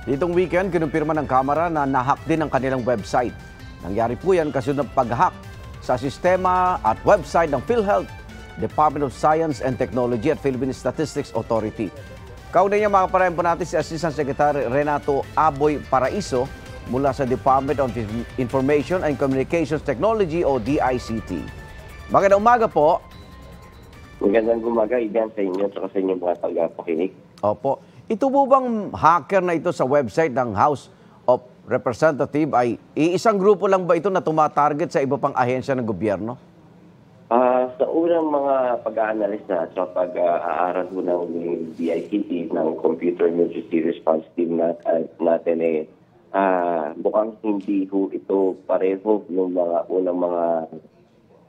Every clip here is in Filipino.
Ditong weekend, kinumpirma ng Kamara na nahack din ang kanilang website. Nangyari po yan kasunod ng pag-hack sa sistema at website ng PhilHealth, Department of Science and Technology at Philippine Statistics Authority. Kaunay niya makaparayan po natin si Assistant Secretary Renato Aboy Paraiso mula sa Department of Information and Communications Technology o DICT. Magandang umaga po. Magandang umaga, Igan, sa inyo at sa inyong mga tagapakinig. Opo. Ito po bang hacker na ito sa website ng House of Representatives ay iisang grupo lang ba ito na tumatarget sa iba pang ahensya ng gobyerno? Sa unang mga pag-aanalisa at sa pag-aaral po ng DICT, ng Computer Emergency Response Team natin, mukhang hindi po ito pareho ng mga unang mga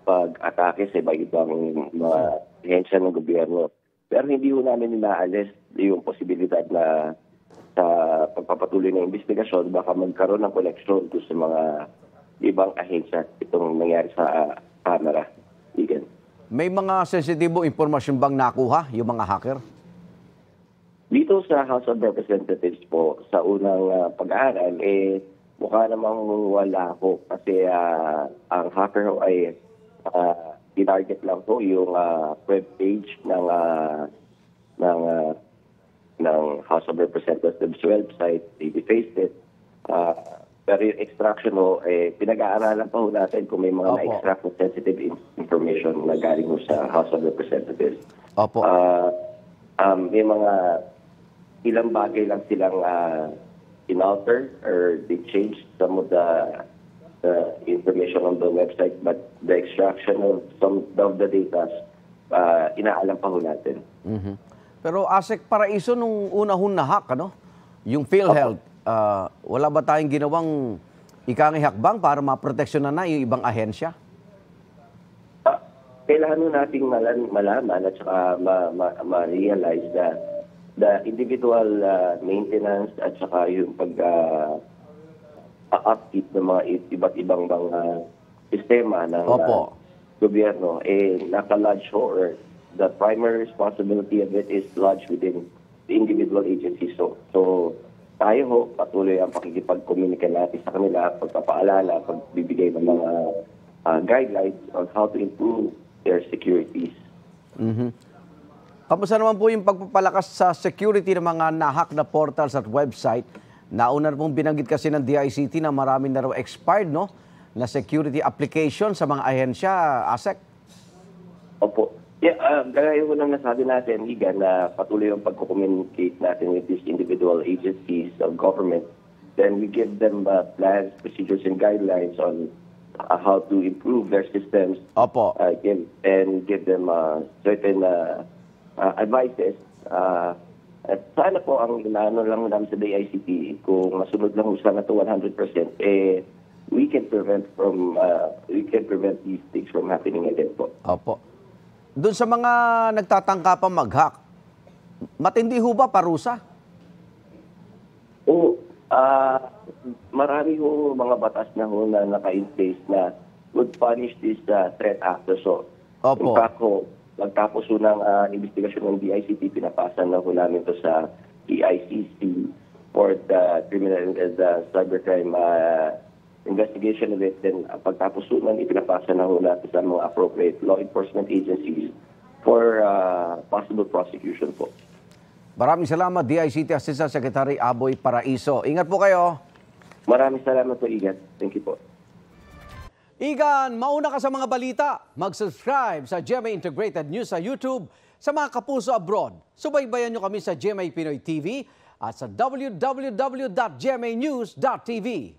pag-atake sa iba-ibang mga ahensya ng gobyerno. Pero hindi po namin inaalis yung posibilidad na sa pagpapatuloy ng investigasyon, baka magkaroon ng koneksyon sa mga ibang ahensya itong nangyari sa Kamara. Igan. May mga sensitibong impormasyon bang nakuha yung mga hacker? Dito sa House of Representatives po, sa unang pag-aaral, mukha namang wala po kasi ang hacker ay tinarget lang po yung web page ng House of Representatives website. They defaced it. Pero yung extraction pinag-aaralan pa ho natin kung may mga na-extract na sensitive information na galing sa House of Representatives. Opo. May mga ilang bagay lang silang in-alter or they changed some of the information on the website, but the extraction of some of the data, inaalam pa ho natin. Mm-hmm. Pero ASEC Paraiso, nung una-hun na hack, yung PhilHealth, wala ba tayong ginawang ikangihakbang para maproteksyonan na yung ibang ahensya? Kailangan nating malaman at saka ma-realize na the individual maintenance at saka yung upkeep ng mga iba't ibang sistema ng gobyerno, naka-lodge or the primary responsibility of it is lodged within the individual agencies. So tayo ho, patuloy ang pakikipag-communicate natin sa kanila, pagpapaalala, pagbibigay ng mga guidelines on how to improve their securities. Mm-hmm. Kamusta naman po yung pagpapalakas sa security ng mga nahack na portals at website? Nauna na pong binanggit kasi ng DICT na marami na raw expired na security application sa mga ahensya, ASEC. Opo. Gaya ko lang nasabi natin, Igan, na patuloy yung pagko-communicate natin with these individual agencies of government. Then we give them plans, procedures, and guidelines on how to improve their systems. Opo. And give them certain advices. At sana po ang inaano lang namin sa DICT, kung masunod lang sana to 100%, we can prevent these things from happening again po. Opo. Doon sa mga nagtatangka pa mag-hack, matindi ho ba parusa? Oo. Marami ho mga batas na ho na naka-in place na would punish this threat actor. So, Opo. In fact ho, pagtapos ho ng investigasyon ng DICT, pinapasa na ho namin to sa EICC for the criminal and the cybercrime investigation of it. Then pagtapos ho nun, ipinapasa na ho natin sa mga appropriate law enforcement agencies for possible prosecution po. Maraming salamat, DICT Assistant Secretary Aboy Paraiso. Ingat po kayo. Maraming salamat po, Igan. Thank you po. Igan, mauna ka sa mga balita. Mag-subscribe sa GMA Integrated News sa YouTube. Sa mga kapuso abroad, subaybayan nyo kami sa GMA Pinoy TV at sa www.gmanews.tv.